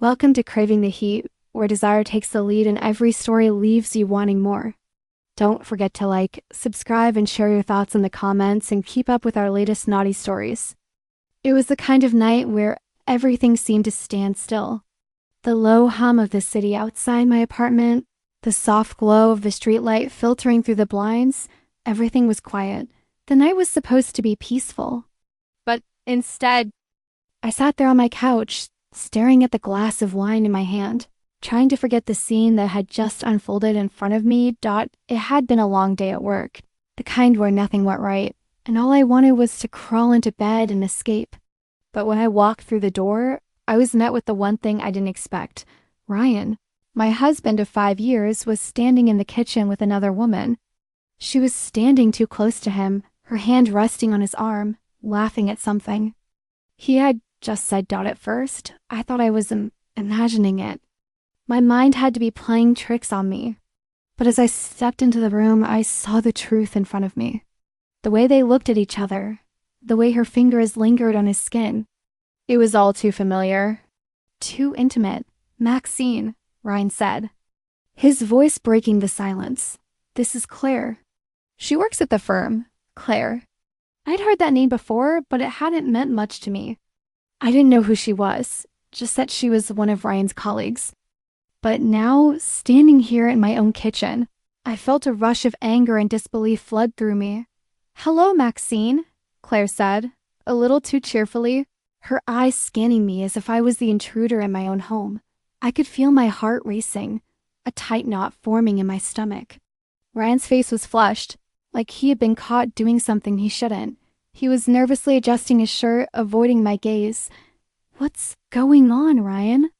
Welcome to Craving the Heat, where desire takes the lead and every story leaves you wanting more. Don't forget to like, subscribe, and share your thoughts in the comments and keep up with our latest naughty stories. It was the kind of night where everything seemed to stand still. The low hum of the city outside my apartment, the soft glow of the streetlight filtering through the blinds, everything was quiet. The night was supposed to be peaceful. But instead, I sat there on my couch, staring at the glass of wine in my hand, trying to forget the scene that had just unfolded in front of me. It had been a long day at work, the kind where nothing went right, and all I wanted was to crawl into bed and escape. But when I walked through the door, I was met with the one thing I didn't expect. Ryan, my husband of 5 years, was standing in the kitchen with another woman. She was standing too close to him, her hand resting on his arm, laughing at something. He had just said at first. I thought I was imagining it. My mind had to be playing tricks on me. But as I stepped into the room, I saw the truth in front of me. The way they looked at each other, the way her fingers lingered on his skin. It was all too familiar. Too intimate. Maxine, Ryan said, his voice breaking the silence. This is Claire. She works at the firm. Claire. I'd heard that name before, but it hadn't meant much to me. I didn't know who she was, just that she was one of Ryan's colleagues. But now, standing here in my own kitchen, I felt a rush of anger and disbelief flood through me. "Hello, Maxine," Claire said, a little too cheerfully, her eyes scanning me as if I was the intruder in my own home. I could feel my heart racing, a tight knot forming in my stomach. Ryan's face was flushed, like he had been caught doing something he shouldn't. He was nervously adjusting his shirt, avoiding my gaze. "What's going on, Ryan?"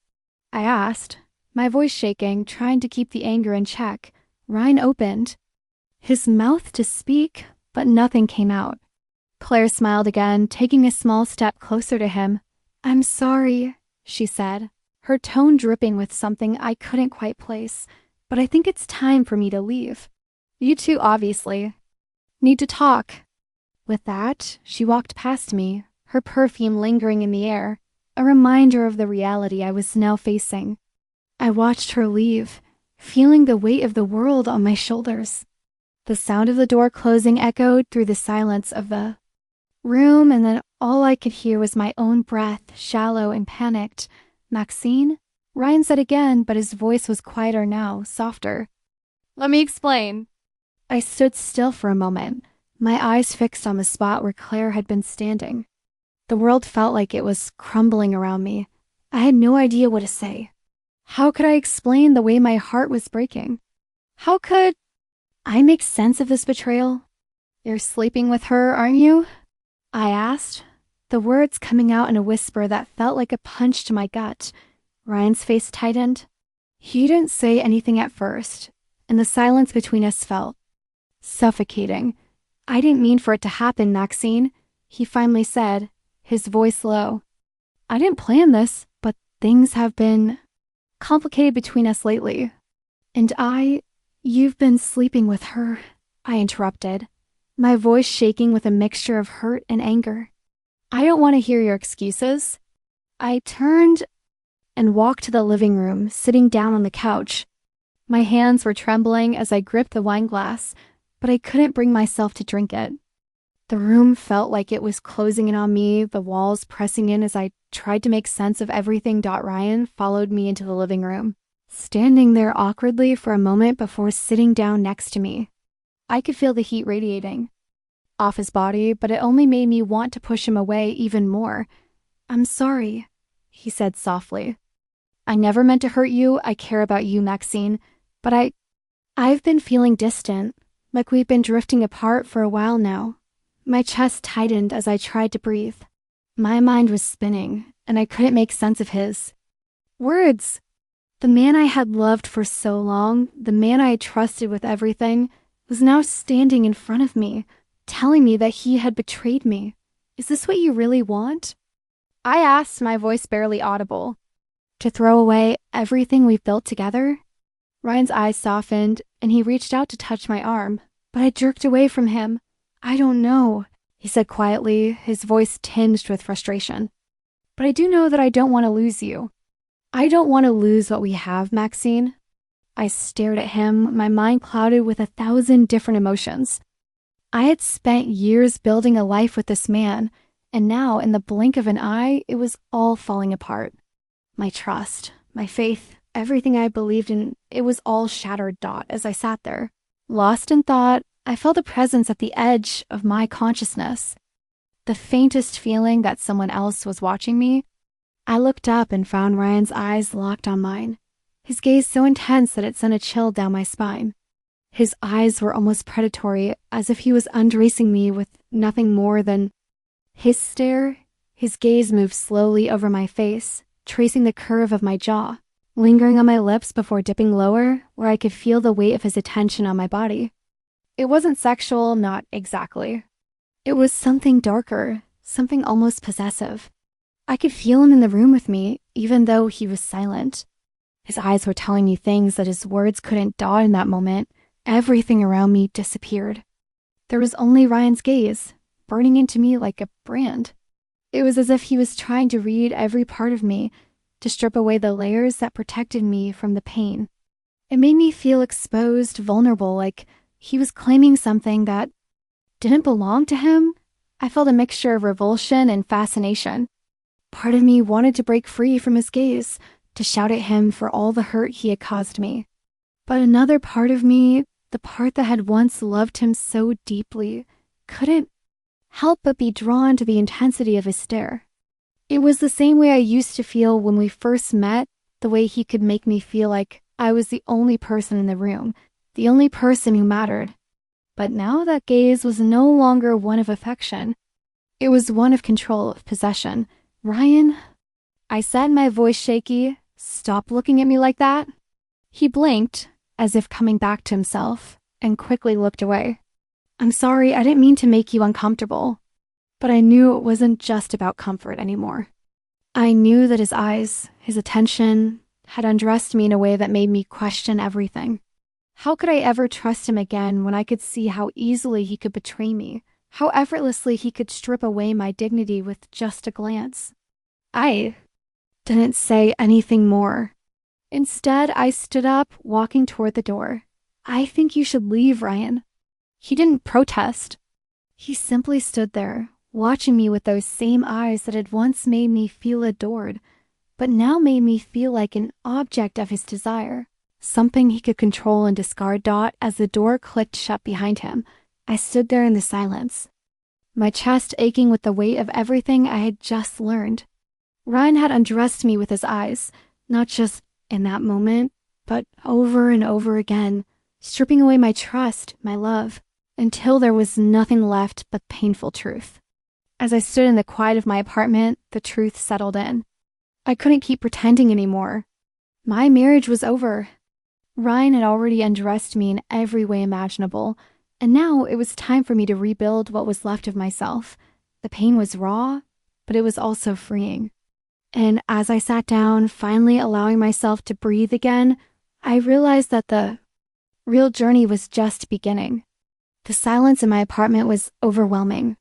I asked, my voice shaking, trying to keep the anger in check. Ryan opened his mouth to speak, but nothing came out. Claire smiled again, taking a small step closer to him. "I'm sorry," she said, her tone dripping with something I couldn't quite place, "but I think it's time for me to leave. You two obviously need to talk." With that, she walked past me, her perfume lingering in the air, a reminder of the reality I was now facing. I watched her leave, feeling the weight of the world on my shoulders. The sound of the door closing echoed through the silence of the room, and then all I could hear was my own breath, shallow and panicked. "Maxine?" Ryan said again, but his voice was quieter now, softer. "Let me explain." I stood still for a moment, my eyes fixed on the spot where Claire had been standing. The world felt like it was crumbling around me. I had no idea what to say. How could I explain the way my heart was breaking? How could I make sense of this betrayal? "You're sleeping with her, aren't you?" I asked, the words coming out in a whisper that felt like a punch to my gut. Ryan's face tightened. He didn't say anything at first, and the silence between us felt suffocating. "I didn't mean for it to happen, Maxine," he finally said, his voice low. "I didn't plan this, but things have been complicated between us lately. And you've been sleeping with her," I interrupted, my voice shaking with a mixture of hurt and anger. "I don't want to hear your excuses." I turned and walked to the living room, sitting down on the couch. My hands were trembling as I gripped the wine glass, but I couldn't bring myself to drink it. The room felt like it was closing in on me, the walls pressing in as I tried to make sense of everything. Ryan followed me into the living room, standing there awkwardly for a moment before sitting down next to me. I could feel the heat radiating off his body, but it only made me want to push him away even more. "I'm sorry," he said softly. "I never meant to hurt you. I care about you, Maxine, but I've been feeling distant. Like we've been drifting apart for a while now." My chest tightened as I tried to breathe. My mind was spinning, and I couldn't make sense of his words. The man I had loved for so long, the man I had trusted with everything, was now standing in front of me, telling me that he had betrayed me. "Is this what you really want?" I asked, my voice barely audible. "To throw away everything we've built together?" Ryan's eyes softened, and he reached out to touch my arm, but I jerked away from him. "I don't know," he said quietly, his voice tinged with frustration. "But I do know that I don't want to lose you." I don't want to lose what we have, Maxine. I stared at him, my mind clouded with 1,000 different emotions. I had spent years building a life with this man, and now, in the blink of an eye, it was all falling apart. My trust, my faith, everything I believed in, it was all shattered. As I sat there, lost in thought, I felt a presence at the edge of my consciousness. The faintest feeling that someone else was watching me. I looked up and found Ryan's eyes locked on mine, his gaze so intense that it sent a chill down my spine. His eyes were almost predatory, as if he was undressing me with nothing more than his stare. His gaze moved slowly over my face, tracing the curve of my jaw, lingering on my lips before dipping lower, where I could feel the weight of his attention on my body. It wasn't sexual, not exactly. It was something darker, something almost possessive. I could feel him in the room with me, even though he was silent. His eyes were telling me things that his words couldn't. In that moment, everything around me disappeared. There was only Ryan's gaze, burning into me like a brand. It was as if he was trying to read every part of me, to strip away the layers that protected me from the pain. It made me feel exposed, vulnerable, like he was claiming something that didn't belong to him. I felt a mixture of revulsion and fascination. Part of me wanted to break free from his gaze, to shout at him for all the hurt he had caused me. But another part of me, the part that had once loved him so deeply, couldn't help but be drawn to the intensity of his stare. It was the same way I used to feel when we first met, the way he could make me feel like I was the only person in the room, the only person who mattered. But now that gaze was no longer one of affection. It was one of control, of possession. Ryan, I said, my voice shaky, stop looking at me like that. He blinked, as if coming back to himself, and quickly looked away. I'm sorry, I didn't mean to make you uncomfortable. But I knew it wasn't just about comfort anymore. I knew that his eyes, his attention, had undressed me in a way that made me question everything. How could I ever trust him again when I could see how easily he could betray me, how effortlessly he could strip away my dignity with just a glance? I didn't say anything more. Instead, I stood up, walking toward the door. I think you should leave, Ryan. He didn't protest. He simply stood there, watching me with those same eyes that had once made me feel adored, but now made me feel like an object of his desire, something he could control and discard. As the door clicked shut behind him, I stood there in the silence, my chest aching with the weight of everything I had just learned. Ryan had undressed me with his eyes, not just in that moment, but over and over again, stripping away my trust, my love, until there was nothing left but painful truth. As I stood in the quiet of my apartment, the truth settled in. I couldn't keep pretending anymore. My marriage was over. Ryan had already undressed me in every way imaginable, and now it was time for me to rebuild what was left of myself. The pain was raw, but it was also freeing. And as I sat down, finally allowing myself to breathe again, I realized that the real journey was just beginning. The silence in my apartment was overwhelming.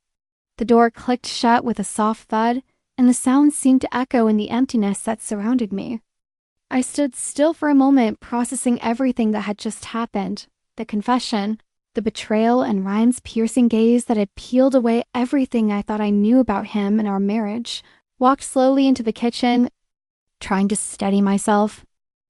The door clicked shut with a soft thud, and the sound seemed to echo in the emptiness that surrounded me. I stood still for a moment, processing everything that had just happened. The confession, the betrayal, and Ryan's piercing gaze that had peeled away everything I thought I knew about him and our marriage. Walked slowly into the kitchen, trying to steady myself.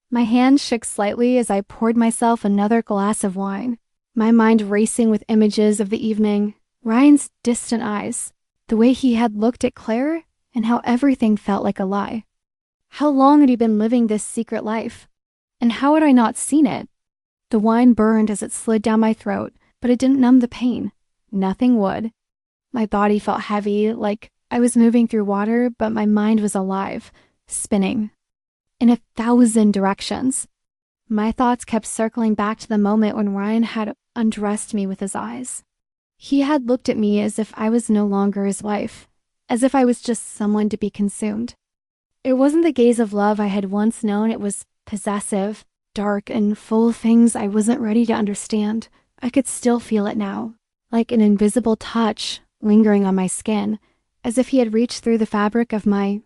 My hand shook slightly as I poured myself another glass of wine, my mind racing with images of the evening, Ryan's distant eyes, the way he had looked at Claire, and how everything felt like a lie. How long had he been living this secret life? And how had I not seen it? The wine burned as it slid down my throat, but it didn't numb the pain. Nothing would. My body felt heavy, like I was moving through water, but my mind was alive, spinning in 1,000 directions. My thoughts kept circling back to the moment when Ryan had undressed me with his eyes. He had looked at me as if I was no longer his wife, as if I was just someone to be consumed. It wasn't the gaze of love I had once known. It was possessive, dark, and full of things I wasn't ready to understand. I could still feel it now, like an invisible touch lingering on my skin, as if he had reached through the fabric of my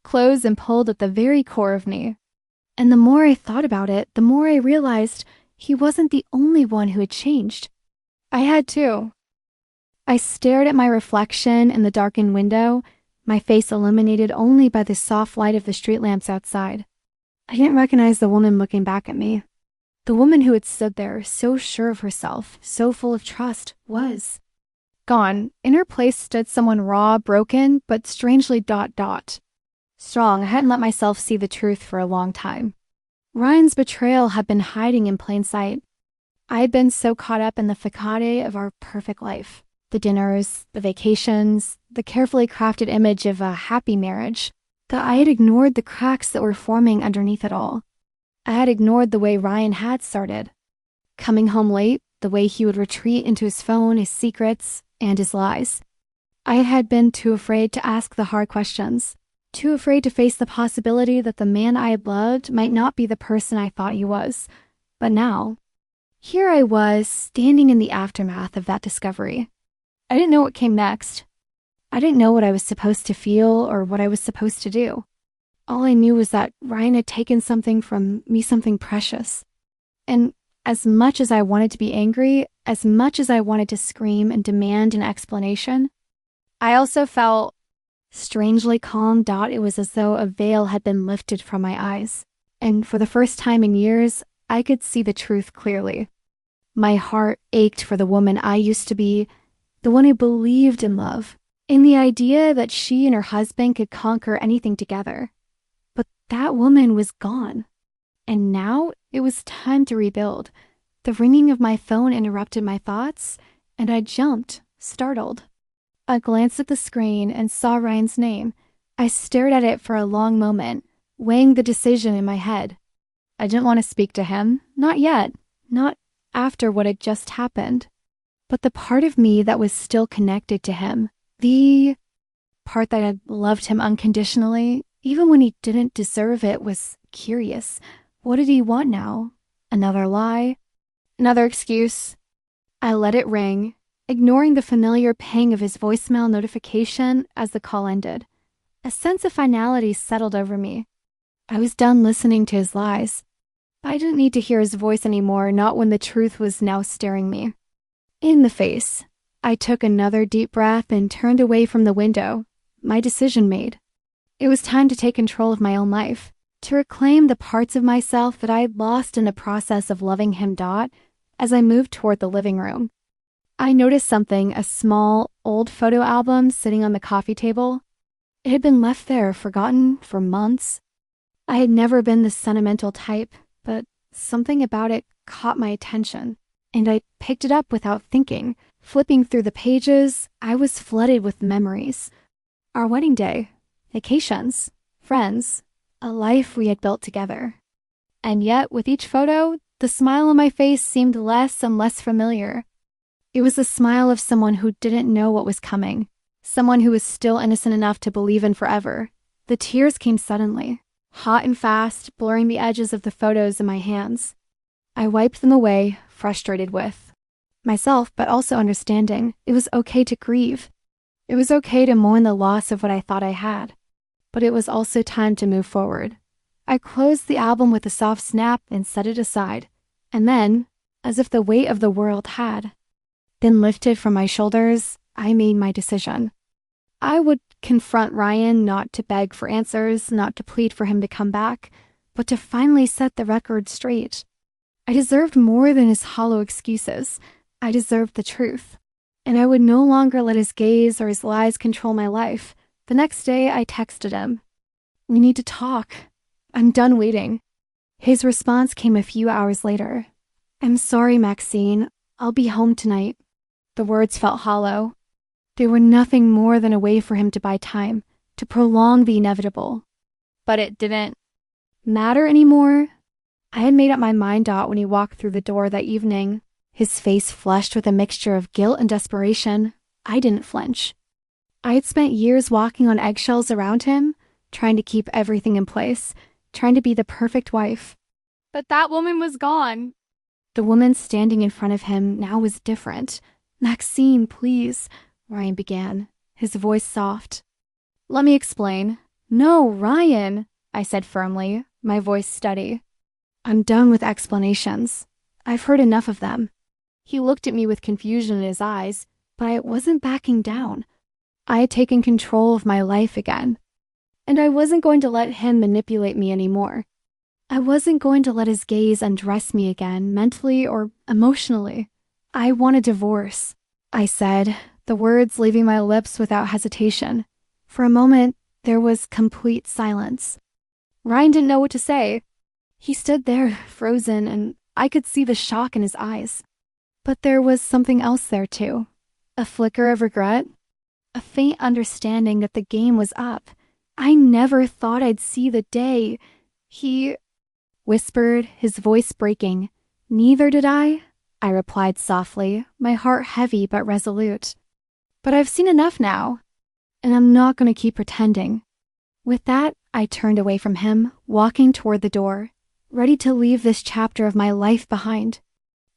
closed and pulled at the very core of me. And the more I thought about it, the more I realized he wasn't the only one who had changed. I had too. I stared at my reflection in the darkened window, my face illuminated only by the soft light of the street lamps outside. I didn't recognize the woman looking back at me. The woman who had stood there, so sure of herself, so full of trust, was gone. In her place stood someone raw, broken, but strangely ... strong. I hadn't let myself see the truth for a long time. Ryan's betrayal had been hiding in plain sight. I had been so caught up in the facade of our perfect life. The dinners, the vacations, the carefully crafted image of a happy marriage, that I had ignored the cracks that were forming underneath it all. I had ignored the way Ryan had started. Coming home late, the way he would retreat into his phone, his secrets, and his lies. I had been too afraid to ask the hard questions, too afraid to face the possibility that the man I had loved might not be the person I thought he was. But now, here I was, standing in the aftermath of that discovery. I didn't know what came next. I didn't know what I was supposed to feel or what I was supposed to do. All I knew was that Ryan had taken something from me, something precious. And as much as I wanted to be angry, as much as I wanted to scream and demand an explanation, I also felt strangely calm. It was as though a veil had been lifted from my eyes. And for the first time in years, I could see the truth clearly. My heart ached for the woman I used to be, the one who believed in love, in the idea that she and her husband could conquer anything together. But that woman was gone. And now it was time to rebuild. The ringing of my phone interrupted my thoughts, and I jumped, startled. I glanced at the screen and saw Ryan's name. I stared at it for a long moment, weighing the decision in my head. I didn't want to speak to him, not yet, not after what had just happened. But the part of me that was still connected to him, the part that had loved him unconditionally, even when he didn't deserve it, was curious. What did he want now? Another lie? Another excuse? I let it ring, ignoring the familiar ping of his voicemail notification as the call ended. A sense of finality settled over me. I was done listening to his lies. I didn't need to hear his voice anymore, not when the truth was now staring me in the face. I took another deep breath and turned away from the window, my decision made. It was time to take control of my own life, to reclaim the parts of myself that I had lost in the process of loving him. As I moved toward the living room, I noticed something, a small, old photo album sitting on the coffee table. It had been left there, forgotten for months. I had never been the sentimental type, but something about it caught my attention, and I picked it up without thinking. Flipping through the pages, I was flooded with memories. Our wedding day, vacations, friends, a life we had built together. And yet, with each photo, the smile on my face seemed less and less familiar. It was the smile of someone who didn't know what was coming, someone who was still innocent enough to believe in forever. The tears came suddenly, hot and fast, blurring the edges of the photos in my hands. I wiped them away, frustrated with myself, but also understanding it was okay to grieve. It was okay to mourn the loss of what I thought I had. But it was also time to move forward. I closed the album with a soft snap and set it aside. And then, as if the weight of the world had been lifted from my shoulders, I made my decision. I would confront Ryan, not to beg for answers, not to plead for him to come back, but to finally set the record straight. I deserved more than his hollow excuses. I deserved the truth. And I would no longer let his gaze or his lies control my life. The next day, I texted him. "We need to talk. I'm done waiting." His response came a few hours later. "I'm sorry, Maxine. I'll be home tonight." The words felt hollow. They were nothing more than a way for him to buy time, to prolong the inevitable. But it didn't matter anymore. I had made up my mind when he walked through the door that evening, his face flushed with a mixture of guilt and desperation. I didn't flinch. I had spent years walking on eggshells around him, trying to keep everything in place, trying to be the perfect wife. But that woman was gone. The woman standing in front of him now was different. "Maxine, please," Ryan began, his voice soft. "Let me explain." No, Ryan, I said firmly, my voice steady. I'm done with explanations. I've heard enough of them. He looked at me with confusion in his eyes, but I wasn't backing down. I had taken control of my life again. And I wasn't going to let him manipulate me anymore. I wasn't going to let his gaze undress me again, mentally or emotionally. I want a divorce, I said, the words leaving my lips without hesitation. For a moment, there was complete silence. Ryan didn't know what to say. He stood there, frozen, and I could see the shock in his eyes. But there was something else there, too. A flicker of regret. A faint understanding that the game was up. I never thought I'd see the day. He whispered, his voice breaking. Neither did I replied softly, my heart heavy but resolute. But I've seen enough now, and I'm not going to keep pretending. With that, I turned away from him, walking toward the door, ready to leave this chapter of my life behind.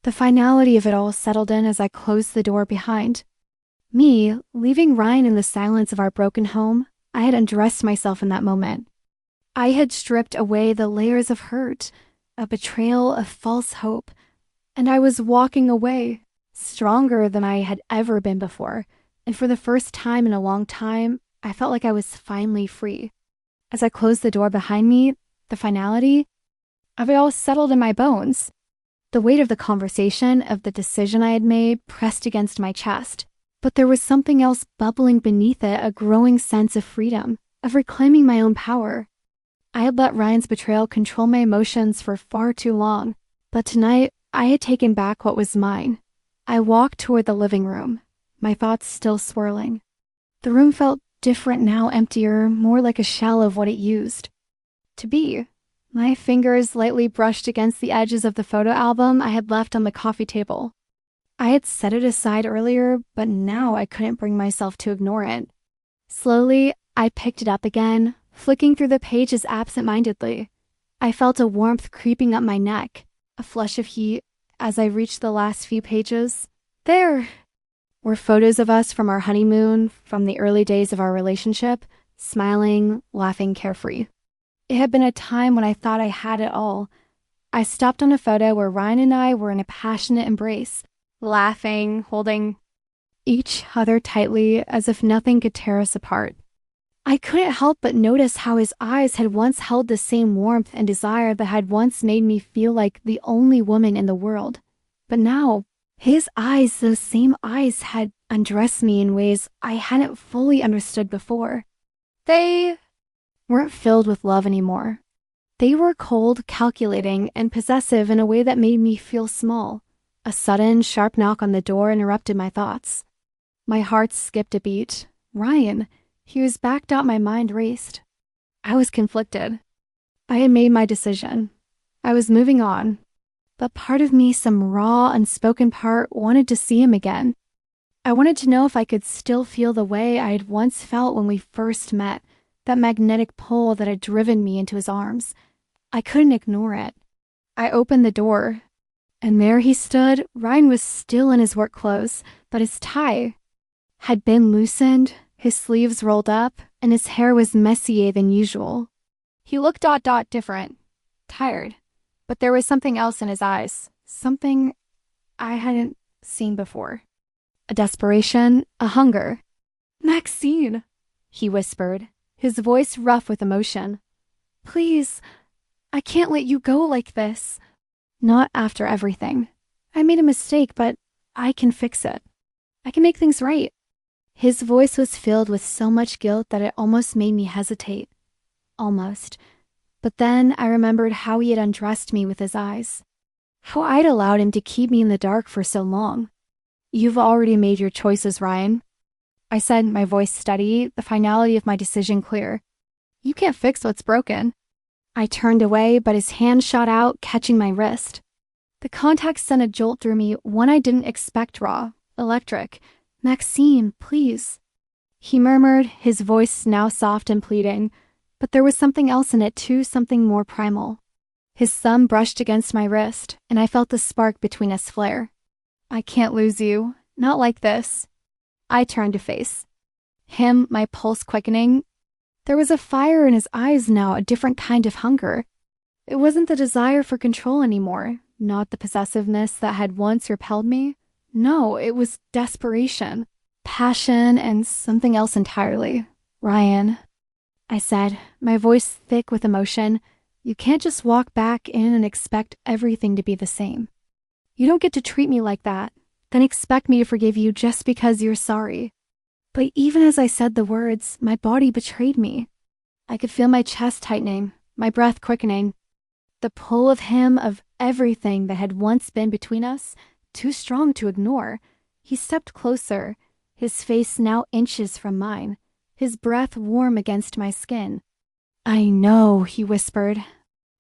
The finality of it all settled in as I closed the door behind. Me, leaving Ryan in the silence of our broken home, I had undressed myself in that moment. I had stripped away the layers of hurt, a betrayal of false hope, and I was walking away, stronger than I had ever been before, and for the first time in a long time, I felt like I was finally free. As I closed the door behind me, the finality of it all settled in my bones. The weight of the conversation, of the decision I had made, pressed against my chest. But there was something else bubbling beneath it, a growing sense of freedom, of reclaiming my own power. I had let Ryan's betrayal control my emotions for far too long, but tonight I had taken back what was mine. I walked toward the living room, my thoughts still swirling. The room felt different now, emptier, more like a shell of what it used to be. My fingers lightly brushed against the edges of the photo album I had left on the coffee table. I had set it aside earlier, but now I couldn't bring myself to ignore it. Slowly, I picked it up again, flicking through the pages absent-mindedly. I felt a warmth creeping up my neck, a flush of heat as I reached the last few pages. There were photos of us from our honeymoon, from the early days of our relationship, smiling, laughing, carefree. It had been a time when I thought I had it all. I stopped on a photo where Ryan and I were in a passionate embrace, laughing, holding each other tightly as if nothing could tear us apart. I couldn't help but notice how his eyes had once held the same warmth and desire that had once made me feel like the only woman in the world. But now, his eyes, those same eyes, had undressed me in ways I hadn't fully understood before. They weren't filled with love anymore. They were cold, calculating, and possessive in a way that made me feel small. A sudden, sharp knock on the door interrupted my thoughts. My heart skipped a beat. Ryan. He was backed out, my mind raced. I was conflicted. I had made my decision. I was moving on. But part of me, some raw, unspoken part, wanted to see him again. I wanted to know if I could still feel the way I had once felt when we first met, that magnetic pull that had driven me into his arms. I couldn't ignore it. I opened the door, and there he stood. Ryan was still in his work clothes, but his tie had been loosened, his sleeves rolled up, and his hair was messier than usual. He looked different, tired, but there was something else in his eyes, something I hadn't seen before. A desperation, a hunger. Maxine, he whispered, his voice rough with emotion. Please, I can't let you go like this. Not after everything. I made a mistake, but I can fix it. I can make things right. His voice was filled with so much guilt that it almost made me hesitate. Almost. But then I remembered how he had undressed me with his eyes. How I'd allowed him to keep me in the dark for so long. You've already made your choices, Ryan. I said, my voice steady, the finality of my decision clear. You can't fix what's broken. I turned away, but his hand shot out, catching my wrist. The contact sent a jolt through me, one I didn't expect raw, electric. Maxine, please. He murmured, his voice now soft and pleading, but there was something else in it too, something more primal. His thumb brushed against my wrist, and I felt the spark between us flare. I can't lose you, not like this. I turned to face him, my pulse quickening. There was a fire in his eyes now, a different kind of hunger. It wasn't the desire for control anymore, not the possessiveness that had once repelled me. No, it was desperation, passion, and something else entirely. Ryan, I said, my voice thick with emotion, you can't just walk back in and expect everything to be the same. You don't get to treat me like that, then expect me to forgive you just because you're sorry. But even as I said the words, my body betrayed me. I could feel my chest tightening, my breath quickening. The pull of him, of everything that had once been between us, too strong to ignore. He stepped closer, his face now inches from mine, his breath warm against my skin. I know, he whispered,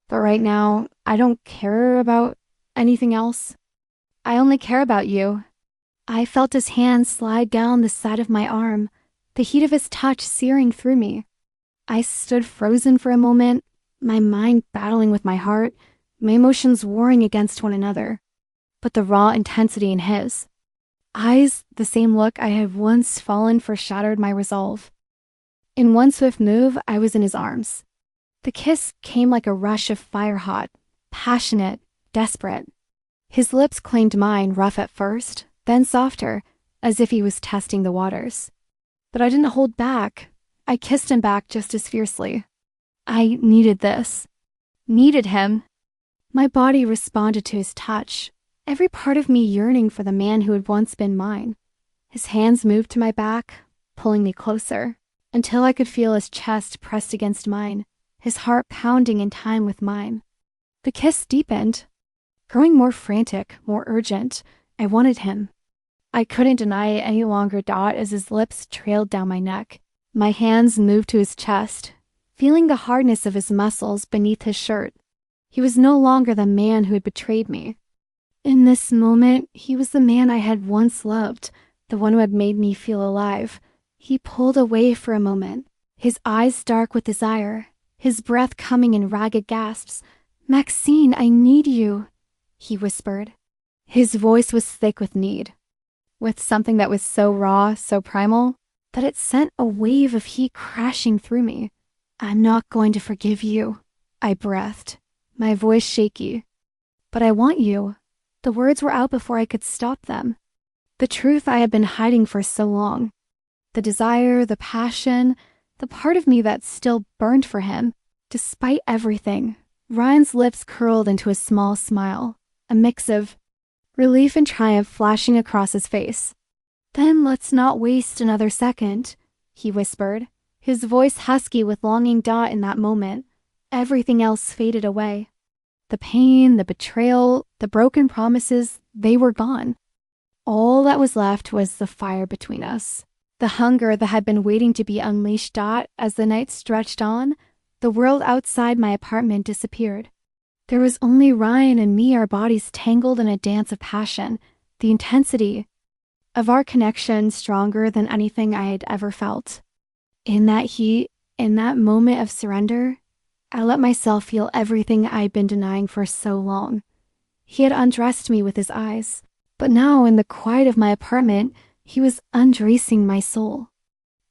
but right now, I don't care about anything else. I only care about you. I felt his hand slide down the side of my arm, the heat of his touch searing through me. I stood frozen for a moment, my mind battling with my heart, my emotions warring against one another. But the raw intensity in his eyes, the same look I had once fallen for, shattered my resolve. In one swift move, I was in his arms. The kiss came like a rush of fire-hot, passionate, desperate. His lips claimed mine, rough at first, then softer, as if he was testing the waters. But I didn't hold back. I kissed him back just as fiercely. I needed this. Needed him. My body responded to his touch, every part of me yearning for the man who had once been mine. His hands moved to my back, pulling me closer, until I could feel his chest pressed against mine, his heart pounding in time with mine. The kiss deepened, growing more frantic, more urgent. I wanted him. I couldn't deny it any longer. As his lips trailed down my neck, my hands moved to his chest, feeling the hardness of his muscles beneath his shirt. He was no longer the man who had betrayed me. In this moment, he was the man I had once loved, the one who had made me feel alive. He pulled away for a moment, his eyes dark with desire, his breath coming in ragged gasps. "Maxine, I need you," he whispered. His voice was thick with need, with something that was so raw, so primal, that it sent a wave of heat crashing through me. "I'm not going to forgive you," I breathed, my voice shaky. "But I want you." The words were out before I could stop them. The truth I had been hiding for so long. The desire, the passion, the part of me that still burned for him. Despite everything, Ryan's lips curled into a small smile, a mix of relief and triumph flashing across his face. "Then let's not waste another second," he whispered, his voice husky with longing. In that moment, everything else faded away. The pain, the betrayal, the broken promises, they were gone. All that was left was the fire between us, the hunger that had been waiting to be unleashed. As the night stretched on, the world outside my apartment disappeared. There was only Ryan and me, our bodies tangled in a dance of passion, the intensity of our connection stronger than anything I had ever felt. In that heat, in that moment of surrender, I let myself feel everything I'd been denying for so long. He had undressed me with his eyes, but now in the quiet of my apartment, he was undressing my soul.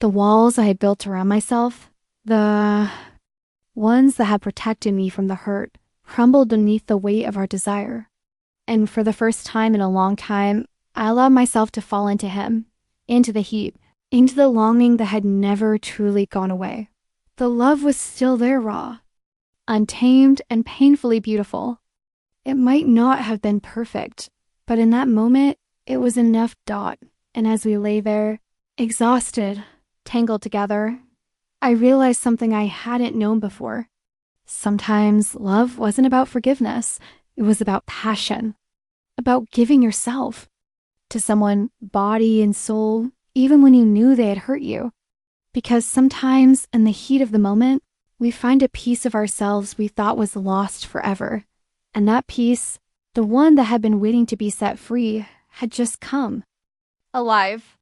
The walls I had built around myself, the ones that had protected me from the hurt, crumbled beneath the weight of our desire. And for the first time in a long time, I allowed myself to fall into him, into the heat, into the longing that had never truly gone away. The love was still there, raw, untamed, and painfully beautiful. It might not have been perfect, but in that moment, it was enough. And as we lay there, exhausted, tangled together, I realized something I hadn't known before. Sometimes love wasn't about forgiveness. It was about passion, about giving yourself to someone, body and soul, even when you knew they had hurt you. Because sometimes in the heat of the moment, we find a piece of ourselves we thought was lost forever. And that piece, the one that had been waiting to be set free, had just come alive.